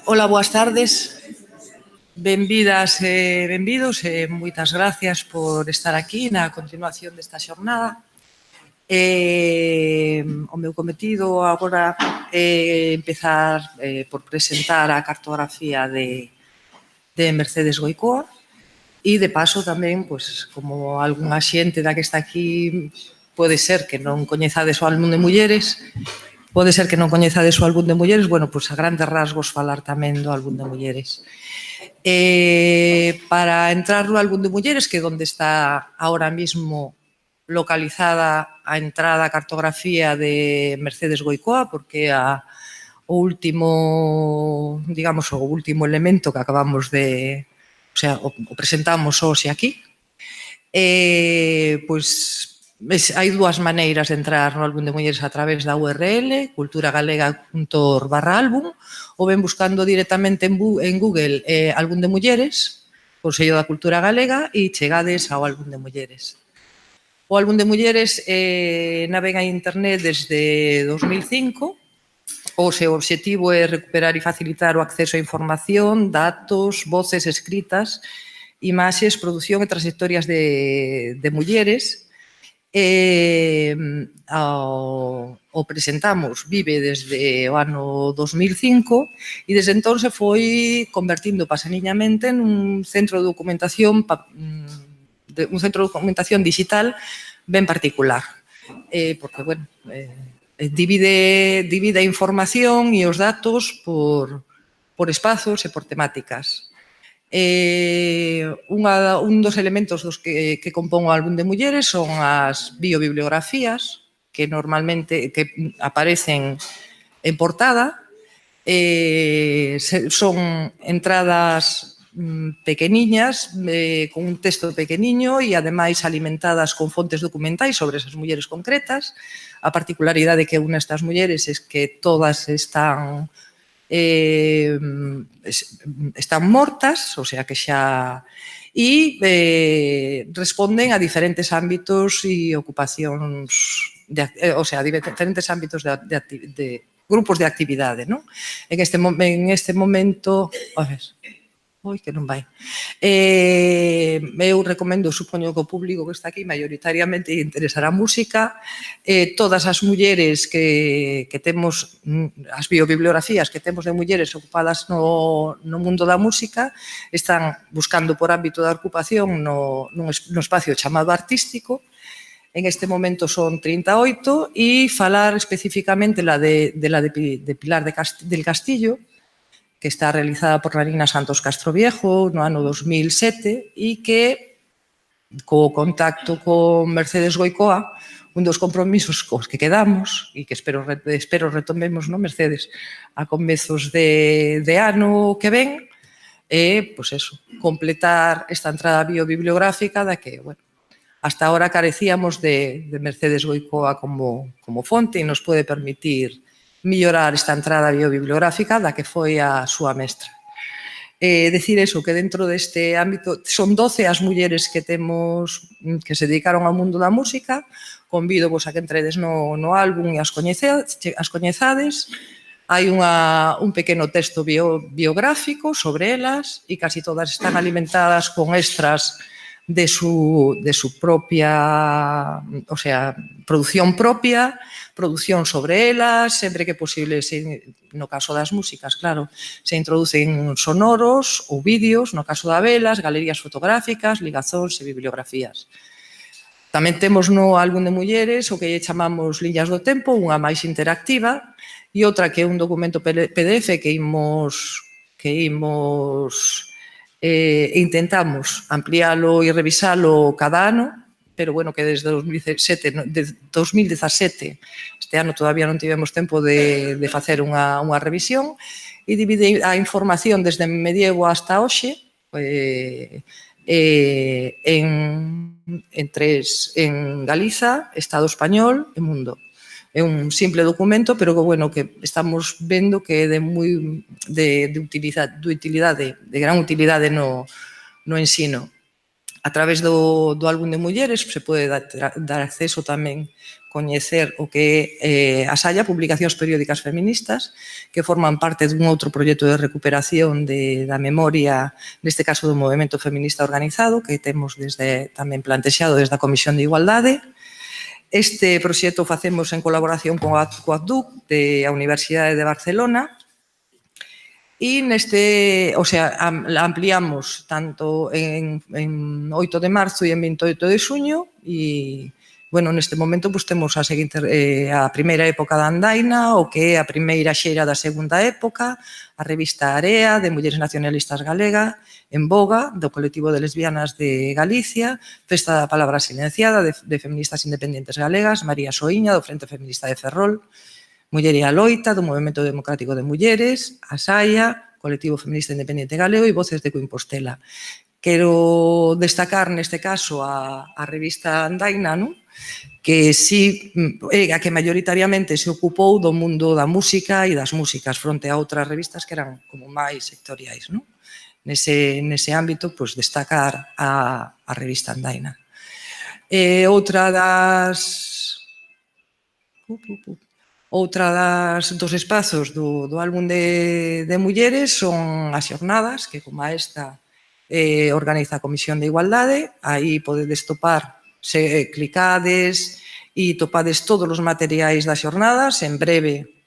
Ola, boas tardes. Benvidas e benvidos e moitas gracias por estar aquí na continuación desta xornada. O meu cometido agora é empezar por presentar a cartografía de Mercedes Goicoa e de paso tamén, pois, como algunha xente da que está aquí pode ser que non coñezades o álbum de mulleres, pode ser que non coñezades o álbum de mulleres, bueno, pois a grandes rasgos falar tamén do álbum de mulleres. Para entrar no álbum de mulleres, que é onde está ahora mismo localizada a entrada a cartografía de Mercedes Goicoa, porque é o último, digamos, o último elemento que acabamos de, o sea, o presentamos hoxe aquí. Pois hai dúas maneiras de entrar no álbum de mulleres a través da URL culturagalega.org/álbum ou ben buscando directamente en Google álbum de mulleres, Consello da Cultura Galega, e chegades ao álbum de mulleres. O álbum de mulleres navega en internet desde 2005. O seu obxectivo é recuperar e facilitar o acceso a información, datos, voces escritas, imaxes, produción e trayectorias de mulleres. O presentamos, vive desde o ano 2005 e desde entón se foi convertindo pasaniñamente nun centro de documentación digital ben particular, porque, bueno, divide a información e os datos por espazos e por temáticas. Un dos elementos dos que compón o álbum de mulleres son as biobibliografías que normalmente aparecen en portada. Son entradas pequeniñas, con un texto pequeniño e, ademais, alimentadas con fontes documentais sobre esas mulleres concretas. A particularidade que une estas mulleres é que todas están mortas, o sea que xa... E responden a diferentes ámbitos e ocupacións, o sea, diferentes ámbitos de grupos de actividade, non? En este momento... Oi, que non vai. Eu recomendo, supoño que o público que está aquí maioritariamente interesará a música. Todas as mulleres que temos, as biobibliografías que temos de mulleres ocupadas no mundo da música, están buscando por ámbito da ocupación no espacio chamado artístico. En este momento son 38 e falar especificamente de Pilar del Castillo, que está realizada por Marina Santos Castroviejo no ano 2007 e que, co contacto con Mercedes Goicoa, un dos compromisos cos que quedamos e que espero retomemos, non, Mercedes, a comezos de ano que ven, é, pois eso, completar esta entrada biobibliográfica da que, bueno, hasta ahora carecíamos de Mercedes Goicoa como fonte e nos pode permitir mellorar esta entrada biobibliográfica da que foi a súa mestra. Decir eso, que dentro deste ámbito son 12 as mulleres que temos que se dedicaron ao mundo da música. Convido vos a que entredes no álbum e as coñezades. Hai un pequeno texto biográfico sobre elas e casi todas están alimentadas con extras de su propia, o sea, producción propia, producción sobre elas, sempre que posible, no caso das músicas, claro, se introducen sonoros ou vídeos, no caso da velas, galerías fotográficas, ligazóns e bibliografías. Tamén temos no álbum de mulleres o que chamamos Liñas do Tempo, unha máis interactiva, e outra que é un documento PDF que intentamos ampliálo e revisalo cada ano, pero, bueno, que desde 2017, este ano todavía non tivemos tempo de facer unha revisión, e divide a información desde medievo hasta hoxe en Galiza, Estado español e mundo. É un simple documento, pero que, bueno, que estamos vendo que é de gran utilidade no ensino. A través do álbum de mulleres se pode dar acceso tamén coñecer o que é a SAIA, Publicacións Periódicas Feministas, que forman parte dun outro proxecto de recuperación da memoria, neste caso do movimento feminista organizado, que temos tamén plantexado desde a Comisión de Igualdade. Este proxecto facemos en colaboración con a CUACDUC, da Universidade de Barcelona, e ampliamos tanto en 8 de marzo e en 28 de xuño e, bueno, neste momento temos a primeira época da Andaina, o que é a primeira xeira da segunda época, a revista Area, de Mulleres Nacionalistas Galega, En Boga, do colectivo de lesbianas de Galicia, Festa da Palabra Silenciada, de feministas independentes galegas, María Soíña, do Frente Feminista de Ferrol, Muller e a Loita, do Movemento Democrático de Mulleres, a SAIA, Colectivo Feminista Independiente Galego e Voces de Coimpostela. Quero destacar neste caso a revista Andaina, que sí é a que maioritariamente se ocupou do mundo da música e das músicas fronte a outras revistas que eran como máis sectoriais. Nese ámbito, destacar a revista Andaina. Outra dos espazos do álbum de mulleres son as xornadas, que como esta organiza a Comisión de Igualdade. Aí podedes topar, clicades e topades todos os materiais das xornadas. En breve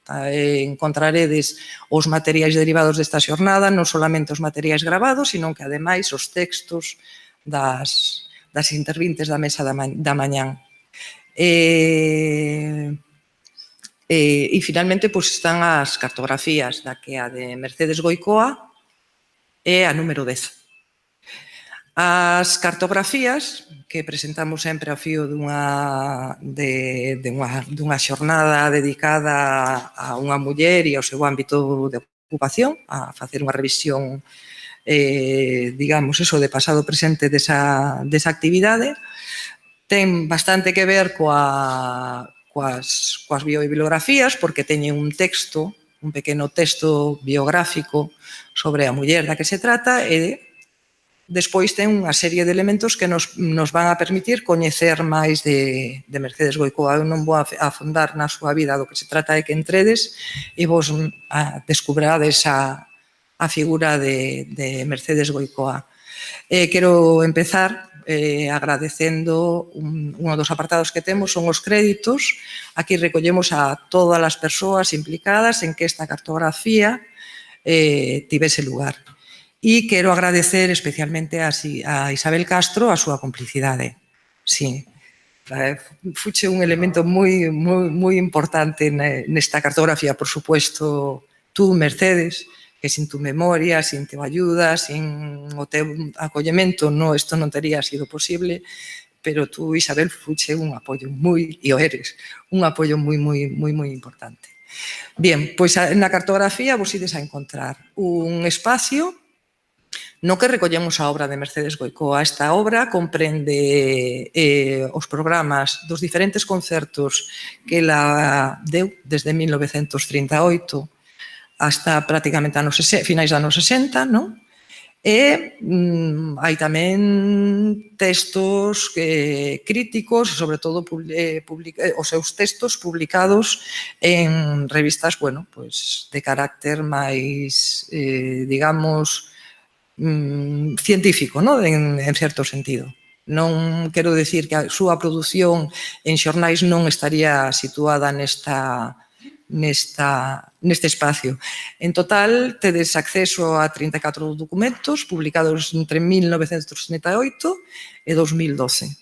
encontraredes os materiais derivados desta xornada, non solamente os materiais gravados, sino que ademais os textos das intervintes da mesa da mañán. E finalmente están as cartografías, da que a de Mercedes Goicoa é a número 10. As cartografías que presentamos sempre ao fío dunha xornada dedicada a unha muller e ao seu ámbito de ocupación, a facer unha revisión, digamos, de pasado presente desa actividade, ten bastante que ver coas biobibliografías, porque teñen un pequeno texto biográfico sobre a muller da que se trata, e despois ten unha serie de elementos que nos van a permitir coñecer máis de Mercedes Goicoa. Eu non vou a afondar na súa vida, do que se trata é que entredes e vos descubrades a figura de Mercedes Goicoa. Quero empezar agradecendo un dos apartados que temos, son os créditos. Aquí recollemos a todas as persoas implicadas en que esta cartografía tivese lugar. E quero agradecer especialmente a Isabel Castro a súa complicidade. Sí, fuche un elemento moi importante nesta cartografía, por suposto, tú, Mercedes, que sin tu memoria, sin teu ayuda, sin o teu acollemento, isto non tería sido posible, pero tú, Isabel, fuche un apoio e o eres, un apoio moi importante. Bien, pois na cartografía vos ides a encontrar un espacio no que recollemos a obra de Mercedes Goicoa. Esta obra comprende os programas dos diferentes concertos que ela deu desde 1938 hasta prácticamente finais dos anos 60, non? E hai tamén textos críticos, sobre todo os seus textos publicados en revistas, de carácter máis, digamos, científico, en certo sentido. Non quero dicir que a súa produción en xornais non estaría situada neste espacio. En total, tedes acceso a 34 documentos publicados entre 1968 e 2012.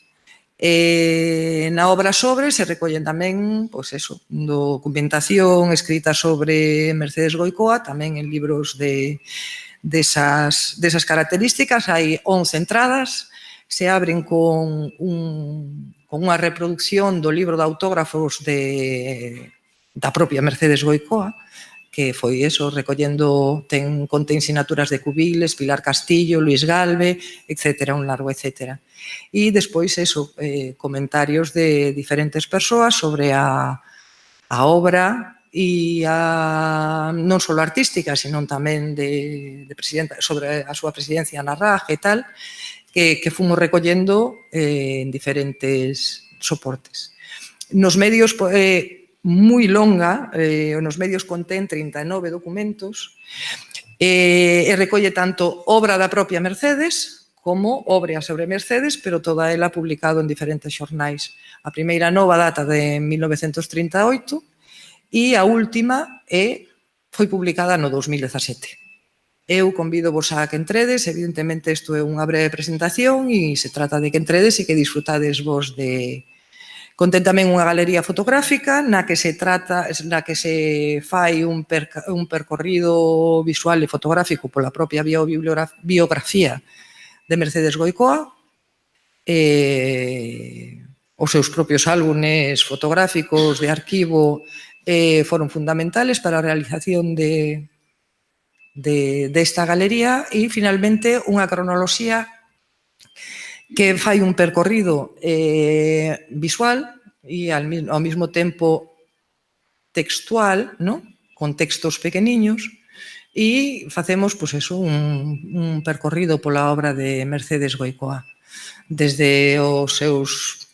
Na obra sobre se recollen tamén documentación escrita sobre Mercedes Goicoa, tamén en libros desas características. Hai 11 entradas, se abren con unha reproducción do libro de autógrafos da propia Mercedes Goicoa, que foi recollendo, contén sinaturas de Cubiles, Pilar Castillo, Luis Galve, etcétera, un largo etcétera. E despois comentarios de diferentes persoas sobre a obra e non só artística, sino tamén sobre a súa presidencia na RAG e tal, que fomos recollendo en diferentes soportes. Nos medios moi longa, nos medios contén 39 documentos, e recolle tanto obra da propia Mercedes como obra sobre Mercedes, pero toda ela publicado en diferentes xornais. A primeira nova data de 1938 e a última foi publicada no 2017. Eu convido vos a que entredes, evidentemente isto é unha breve presentación e se trata de que entredes e que disfrutades vos de... Contén tamén unha galería fotográfica na que se fai un percorrido visual e fotográfico pola propia biografía de Mercedes Goicoa, os seus propios álbumes fotográficos de arquivo foron fundamentales para a realización desta galería e, finalmente, unha cronoloxía que fai un percorrido visual e ao mesmo tempo textual, con textos pequeniños, e facemos un percorrido pola obra de Mercedes Goicoa, desde os seus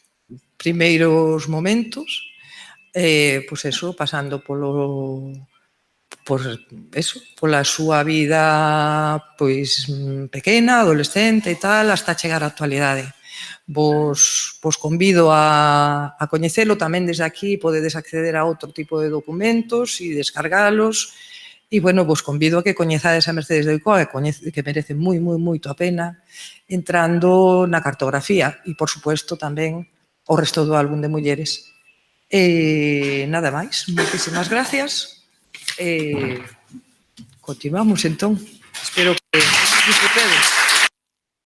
primeiros momentos, pasando pola súa vida pequena, adolescente e tal, hasta chegar á actualidade. Vos convido a coñecelo tamén desde aquí, podedes acceder a outro tipo de documentos e descargalos, e, vos convido a que coñezades a Mercedes Goicoa, que merece moito a pena, entrando na cartografía e, por suposto, tamén o resto do álbum de mulleres. Nada máis, moitísimas gracias. Continuamos, entón. Espero que disfrutedes.